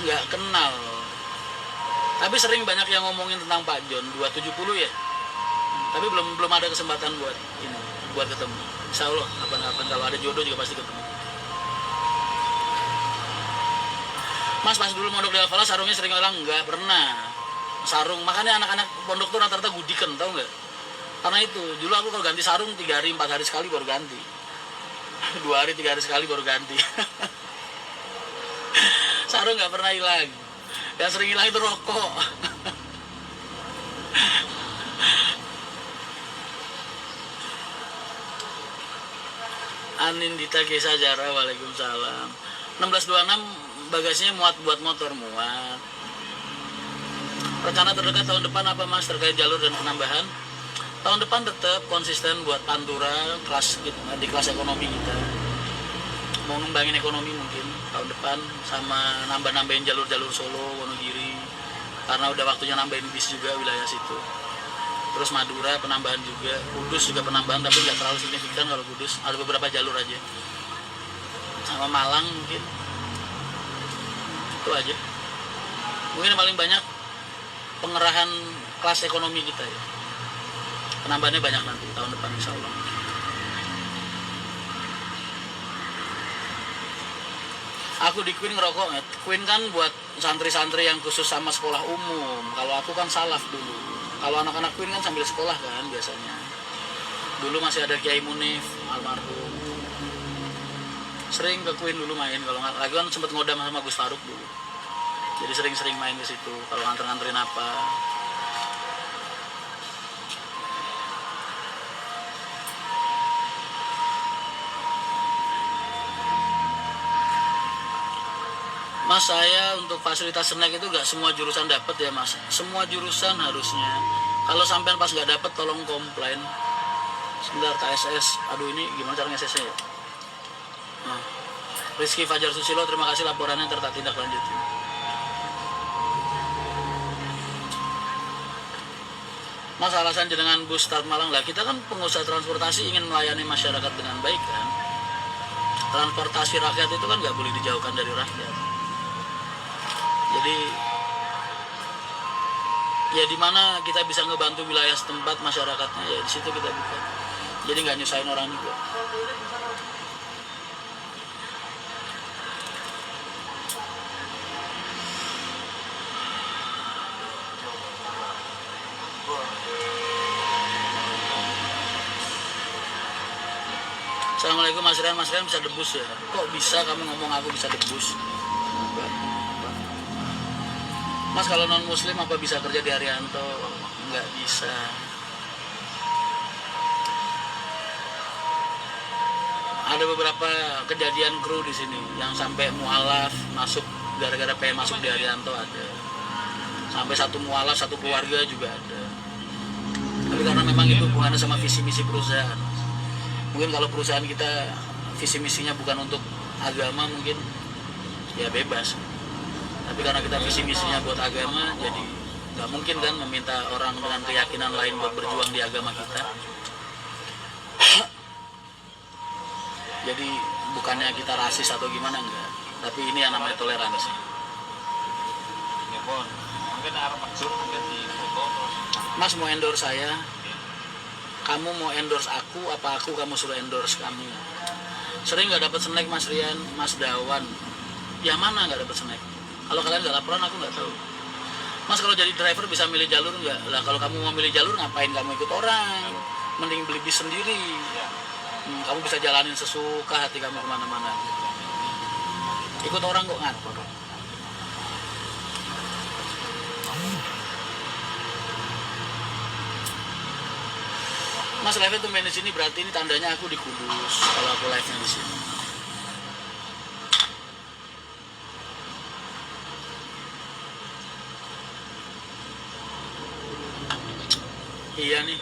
S1: Nggak kenal, tapi sering banyak yang ngomongin tentang Pak John 270 ya, tapi belum ada kesempatan buat ketemu. Insya Allah kapan-kapan kalau ada jodoh juga pasti ketemu. Mas pas dulu mondok di Al-Falah sarungnya sering orang nggak pernah sarung, makanya anak-anak pondok tuh rata-rata gudikan, tau nggak? Karena itu dulu aku kalau ganti sarung 3 hari 4 hari sekali baru ganti, 2 hari 3 hari sekali baru ganti. Sarung nggak pernah hilang, yang sering hilang itu rokok. Anindita Kesa Jara, waalaikumsalam. 1626 bagasinya muat buat motor, muat. Rencana terdekat tahun depan apa Mas terkait jalur dan penambahan? Tahun depan tetap konsisten buat Pantura di kelas ekonomi kita. Mau ngembangin ekonomi mungkin tahun depan, sama nambah-nambahin jalur-jalur Solo, Wonogiri. Karena udah waktunya nambahin bis juga wilayah situ. Terus Madura penambahan juga, Kudus juga penambahan tapi nggak terlalu signifikan kalau Kudus, ada beberapa jalur aja. Sama Malang mungkin. Itu aja. Mungkin paling banyak pengerahan kelas ekonomi kita ya. Penambahannya banyak nanti tahun depan insya Allah. Aku di Queen ngerokok, Queen kan buat santri-santri yang khusus sama sekolah umum. Kalau aku kan salaf dulu. Kalau anak-anak Queen kan sambil sekolah kan biasanya. Dulu masih ada Kiai Munif, almarhum. Sering ke Queen dulu main, kalau nggak lagi kan sempet ngodam sama Gus Faruk dulu. Jadi sering-sering main ke situ kalau nganter-nganterin apa. Mas, saya untuk fasilitas snack itu nggak semua jurusan dapat ya Mas. Semua jurusan harusnya. Kalau sampean pas nggak dapat tolong komplain. Sebentar KSS. Aduh ini gimana cara nge-SS-nya ya? Nah. Rizky Fajar Susilo, terima kasih laporannya tertak tindak lanjutin. Mas, alasan jenengan bus Start Malang lah, kita kan pengusaha transportasi ingin melayani masyarakat dengan baik kan. Transportasi rakyat itu kan nggak boleh dijauhkan dari rakyat. Jadi ya di mana kita bisa ngebantu wilayah setempat masyarakatnya ya di situ kita buka. Jadi nggak nyusahin orang juga. Assalamualaikum Mas Rian bisa debus ya? Kok bisa kamu ngomong aku bisa debus? Mas, kalau non muslim apa bisa kerja di Arianto? Nggak bisa. Ada beberapa kejadian kru di sini yang sampai mualaf masuk gara-gara pengen masuk di Arianto ada. Sampai satu mualaf satu keluarga juga ada. Tapi karena memang itu hubungannya sama visi misi perusahaan. Mungkin kalau perusahaan kita visi misinya bukan untuk agama mungkin ya bebas. Tapi karena kita visi misinya buat agama, jadi nggak mungkin kan meminta orang dengan keyakinan lain buat berjuang di agama kita. Jadi bukannya kita rasis atau gimana enggak, tapi ini yang namanya toleransi. Mas mau endorse saya, kamu mau endorse aku, apa aku kamu suruh endorse kamu? Sering nggak dapat snack Mas Rian, Mas Dawan, yang mana nggak dapat snack? Kalau kalian nggak laporan aku nggak tahu. Mas, kalau jadi driver bisa milih jalur nggak? Lah kalau kamu mau milih jalur ngapain kamu ikut orang? Mending beli bis sendiri. Kamu bisa jalanin sesuka hati kamu kemana-mana. Ikut orang kok ngatur. Mas, live itu main di sini berarti ini tandanya aku di Kudus kalau aku live-nya di sini. Iya nih.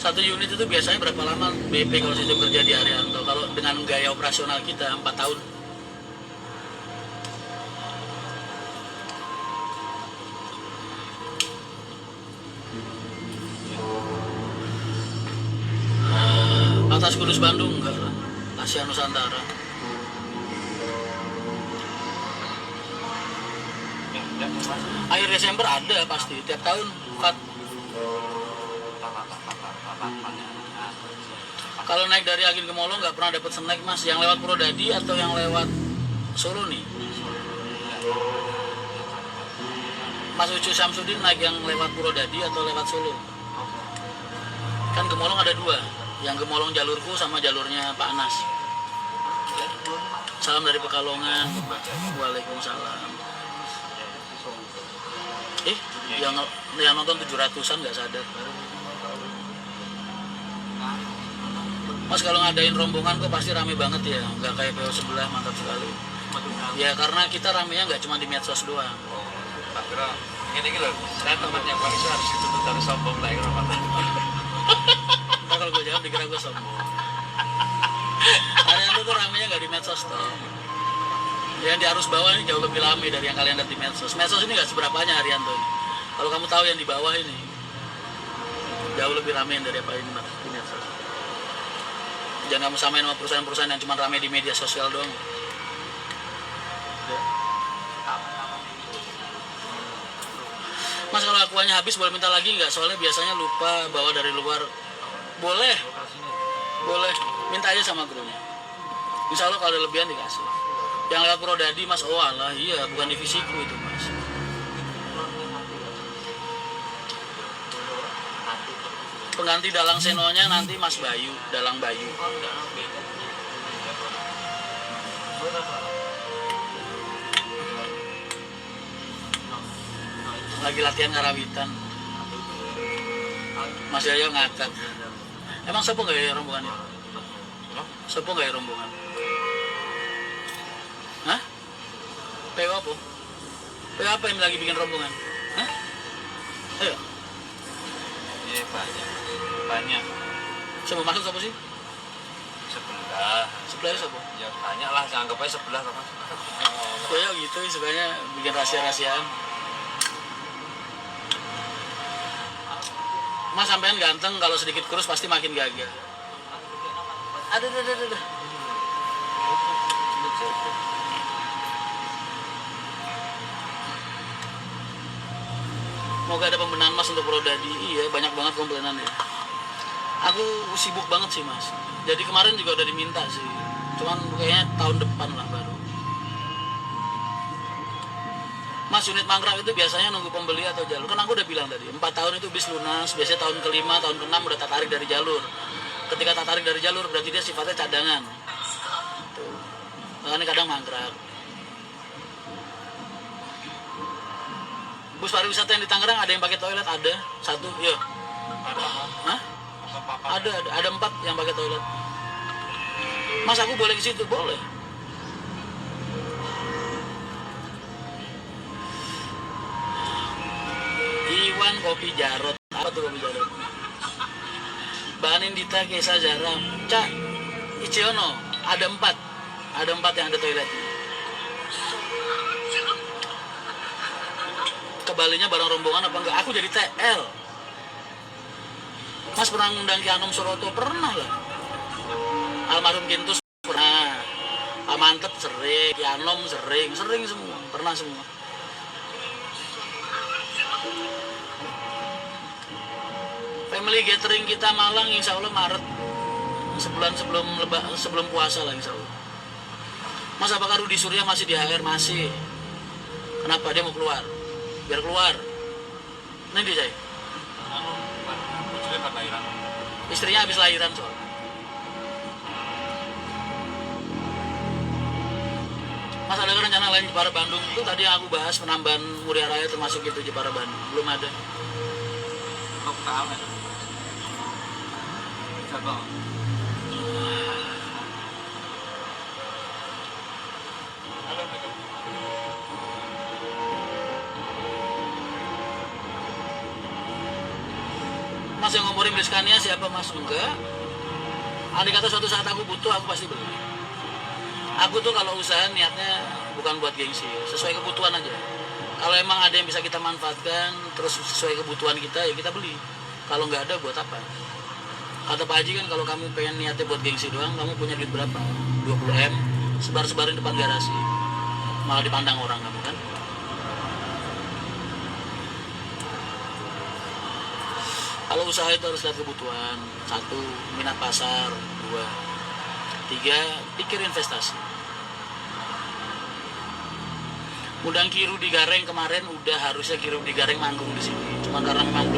S1: Satu unit itu biasanya berapa lama BP kalau sistem kerja di Arianto? Kalau dengan gaya operasional kita 4 tahun. Atas Kudus Bandung enggak lah. Asia Nusantara. Akhir Desember ada pasti tiap tahun. Kalau naik dari Agin ke Molo nggak pernah dapat snack mas. Yang lewat Purwodadi atau yang lewat Solo nih? Mas Ucu Samsudin naik yang lewat Purwodadi atau lewat Solo? Kan Gemolong ada dua, yang Gemolong jalurku sama jalurnya Pak Anas. Salam dari Pekalongan. Waalaikumsalam. Yang nonton 700-an nggak sadar. Mas kalau ngadain rombongan kok pasti rame banget ya, nggak kayak PO sebelah, mantap sekali. Ya karena kita ramenya nggak cuma di medsos doang.
S2: Tak kira ini loh, saya tempatnya paling harus ditutup dari sombong lah ya.
S1: Ntar kalau gue jawab dikira gue sombong. Arianto tuh ramenya nggak di medsos toh. Yang di arus bawah ini jauh lebih rame dari yang kalian lihat di medsos. Medsos ini nggak seberapanya Arianto ini. Kalau kamu tahu yang di bawah ini jauh lebih rame dari apa ini di medsos. Jangan kamu samain sama perusahaan-perusahaan yang cuma rame di media sosial doang. Mas kalau akuannya habis boleh minta lagi nggak? Soalnya biasanya lupa bawa dari luar. Boleh, boleh. Minta aja sama krunya. Insya Allah kalau ada lebihan dikasih. Yang lewat Purwodadi mas, oh alah iya bukan divisiku itu mas. Pengganti Dalang Senonya nanti Mas Bayu, Dalang Bayu. Lagi latihan karawitan. Mas Yayo ngakak. Emang sopo nggak ya rombongan itu? Sopo nggak ya rombongan? Hah? PO apa? PO apa yang lagi bikin rombongan? Hah? Ayo.
S2: Iya banyak.
S1: Siapa masuk siapa sih? Sebelahnya siapa?
S2: Ya banyak lah, anggap aja sebelah kan.
S1: Ya gitu sukanya bikin rahasia-rahasiaan. Mas sampean ganteng, kalau sedikit kurus pasti makin gagah. Aduh. Semoga ada pembenahan mas untuk Purwodadi. Iya, banyak banget komplainannya. Aku sibuk banget sih mas. Jadi kemarin juga udah diminta sih. Cuman kayaknya tahun depan lah baru. Mas unit mangkrak itu biasanya nunggu pembeli atau jalur? Kan aku udah bilang tadi, 4 tahun itu bis lunas. Biasanya tahun ke-5, tahun ke-6 udah tak tarik dari jalur. Ketika tak tarik dari jalur berarti dia sifatnya cadangan. Tuh. Makanya kadang mangkrak. Bus pariwisata yang di Tangerang ada yang pakai toilet? Ada. Satu, ya. Hah? Ada 4 yang pakai toilet. Mas aku boleh ke situ? Boleh. Iwan Kopi Jarot. Apa tuh Kopi Jarot? Banin Dita Kesa Jaram. Cak Iciono. Ada 4 yang ada toiletnya. Kebalinya bareng rombongan apa enggak? Aku jadi TL. Mas pernah ngundang Ki Anom Suroto? Pernah lah. Almarhum Kintus pernah. Pak Mantep sering, Ki Anom sering semua. Pernah semua. Family gathering kita Malang insya Allah Maret. Sebulan sebelum puasa lah insya Allah. Mas apakah Rudi Surya masih di HR? Masih. Kenapa? Dia mau keluar. Biar keluar. Nanti saya. Istrinya habis lahiran soalnya. Mas ada rencana lain Jepara Bandung? Itu tadi yang aku bahas penambahan Muria Raya termasuk itu Jepara Bandung. Belum ada. Mas yang ngomorin beli Scania siapa mas? Enggak. Andai kata suatu saat aku butuh, aku pasti beli. Aku tuh kalau usaha niatnya bukan buat gengsi, sesuai kebutuhan aja. Kalau emang ada yang bisa kita manfaatkan, terus sesuai kebutuhan kita, ya kita beli. Kalau nggak ada, buat apa? Kata Pak Haji kan kalau kamu pengen niatnya buat gengsi doang, kamu punya duit berapa? 20 M, sebar-sebarin depan garasi, malah dipandang orang kamu kan. Kalau usaha itu harus lihat kebutuhan. 1, minat pasar. 2, 3, pikir investasi. Undang Kiru di Gareng kemarin udah harusnya Kiru di Gareng manggung di sini. Cuma karena memang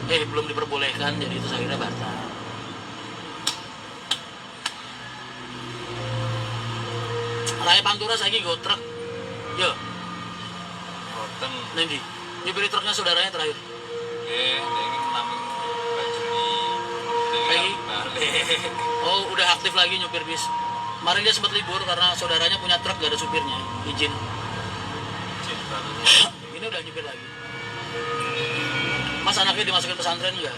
S1: belum diperbolehkan, jadi itu akhirnya batal. Raya Pantura lagi go truk. Yo.
S2: Roten.
S1: Nanti nyupiri truknya saudaranya terakhir.
S2: Ini naming Bajuli.
S1: Lagi?
S2: Balik.
S1: Oh, udah aktif lagi nyupir bis. Kemarin dia sempat libur karena saudaranya punya truk gak ada supirnya, izin. Ini udah nyupir lagi. Mas anaknya dimasukin pesantren enggak?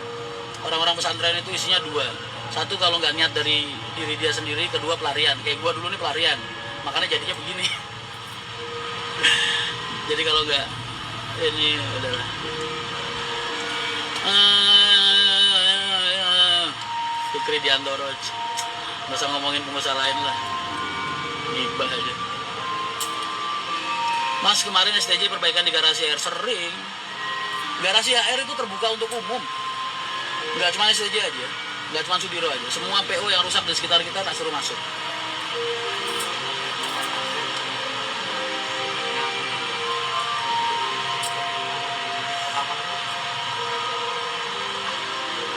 S1: Orang-orang pesantren itu isinya 2. 1 kalau nggak niat dari diri dia sendiri, 2 pelarian. Kayak gua dulu nih pelarian, makanya jadinya begini. Jadi kalau nggak ini adalah Fikri Diantoro, nggak usah ngomongin pengusaha lain lah, gibah aja. Mas kemarin STJ perbaikan di garasi air sering. Garasi air itu terbuka untuk umum, nggak cuma STJ aja, nggak cuma Sudiro aja. Semua PO yang rusak di sekitar kita tak suruh masuk.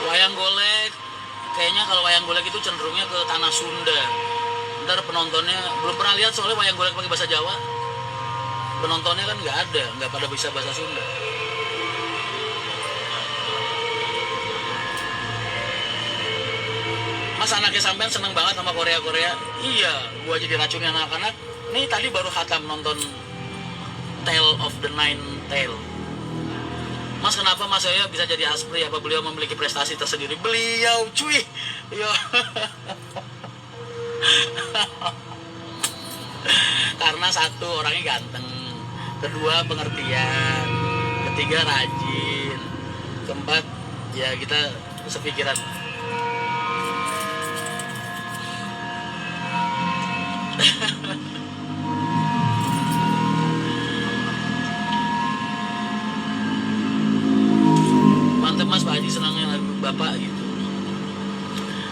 S1: Wayang golek, kayaknya kalau wayang golek itu cenderungnya ke tanah Sunda. Ntar penontonnya belum pernah lihat soalnya wayang golek pakai bahasa Jawa. Penontonnya kan nggak pada bisa bahasa Sunda. Mas anaknya sampean seneng banget sama Korea. Iya, gua aja diracunin anak-anak. Nih tadi baru khatam nonton Tale of the Nine Tail. Mas kenapa Mas saya bisa jadi Asprey? Apa beliau memiliki prestasi tersendiri? Beliau cuy. Yo. Karena 1 orangnya ganteng, 2 pengertian, 3 rajin, 4 ya kita sepikiran. Mantep Mas, Pak Haji senangnya lagu Bapak gitu.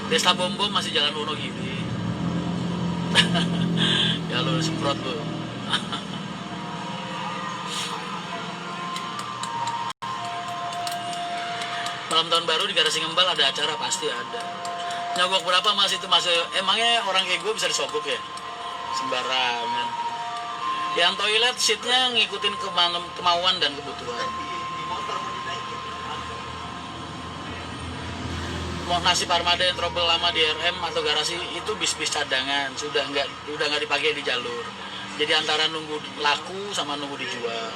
S1: Desta Bom masih jalan Wonogiri. Ya lo semprot lo. Malam tahun baru di garasi Ngembal ada acara, pasti ada. Nyogok berapa Mas itu Mas? Emangnya orang kayak gue bisa disogok ya? Sembarangan. Yang toilet seatnya ngikutin kemauan dan kebutuhan. Mau nasi Parmada yang trouble lama di RM atau garasi itu bis-bis cadangan, udah nggak dipakai di jalur. Jadi antara nunggu laku sama nunggu dijual.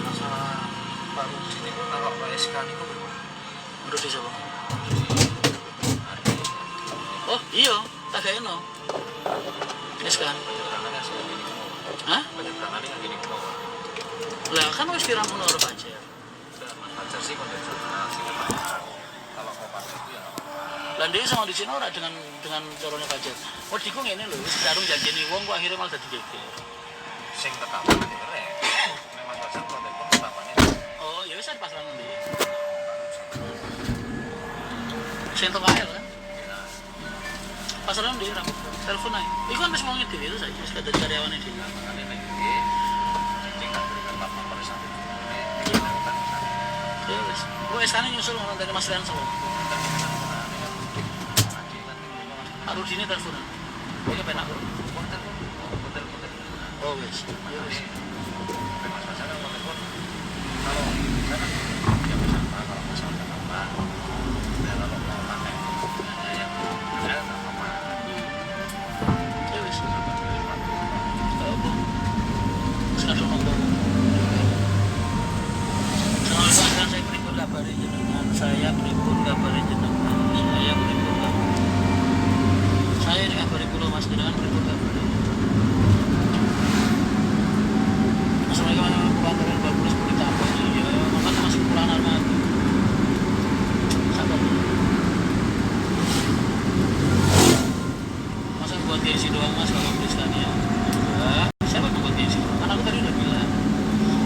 S2: Masalah baru sini pun kalau SK ini kok berapa?
S1: Menurut siapa? Oh iya, tak kayak no. SK. Hah?
S2: Penyeberangan yang gini kok.
S1: Lah kan wis dirampung ora pacar.
S2: Pacar sih konsentrasi. Kalau mau pacar itu ya.
S1: Lah dia sama di sini ora dengan caranya pacar. Oh diku ngene lho, wis darung janjeni wong kok akhirnya malah dadi geger.
S2: Sing tekapan keren. Memang pacar kok telepon tetapannya.
S1: Oh, ya wis pasrah nanti. Sing tok ae kan. Pasrah nanti ra telepon ae. Iku kan wis wong dhewe itu saja, wis kadang karyawane dhewe. Ya wis. Gue sekarang nyusul orang dari Mas Rian Solo. Aduh sini telepon. Oke penak bro. Oh wis. Ya wis. Ya wis. Sekarang ngomong. Selamat saya berikut kabari jenengan. Saya berikut kabari jenengan. Saya ini kabari kula Mas jenengan berikut kabari. buat gengsi doang mas kalau beli Scania. Enggak, siapa yang buat gengsi? Kan aku tadi udah bilang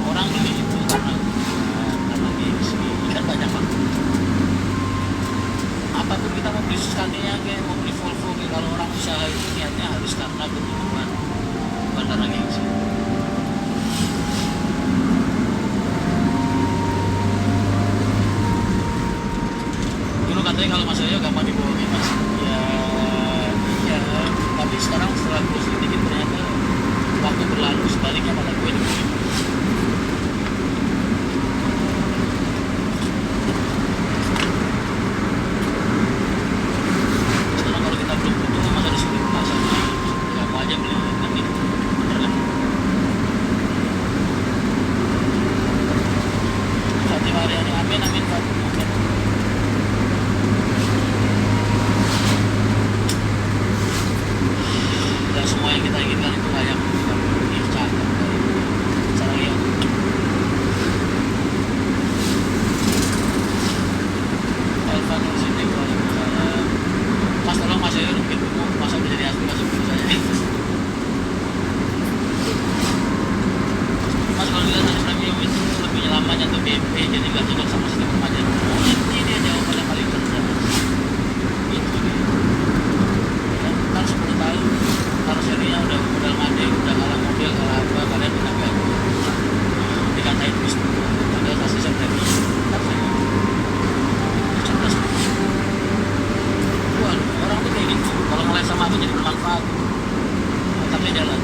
S1: orang beli itu karena gengsi. Kan banyak banget. Apapun kita mau beli Scania kayak mau beli Volvo kayak kalau orang usaha itu niatnya harus karena kebutuhan, bukan karena gengsi. Dulu katanya kalau Mas Yoyo gampang dibohongin mas. Ya iya, tapi sekarang setelah gue selidikin ternyata waktu berlalu sebaliknya malah gue dibohongin. Sekarang kalau kita belum butuh masa disuruh pasar beli, ya mau aja beli kan gitu, bener kan? Fatimah Haryani, amin amin Fatimah. Dan semua yang kita inginkan itu layak dicapai. Cara yang Elvan Nursidik, waalaikumsalam. Mas tolong Mas Yoyo bikin buku, masa udah jadi asli kasih buku saya. Mas kalau dilihat dari premium itu lebih nyamannya tuh BP, jadi nggak cocok sama sistem pembayaran. Oh ini dia jawaban yang paling cerdas. Itu dia. Ya, ntar 10 tahun kalau serinya udah modal made, udah kalah model, kalah apa, kalian udah nggak dikatain bis padahal kasih premium. Ntar saya cerdas. Waduh, orang tuh kayak gitu. Kalau ngeliat sama aku jadi bermanfaat, otaknya jalan.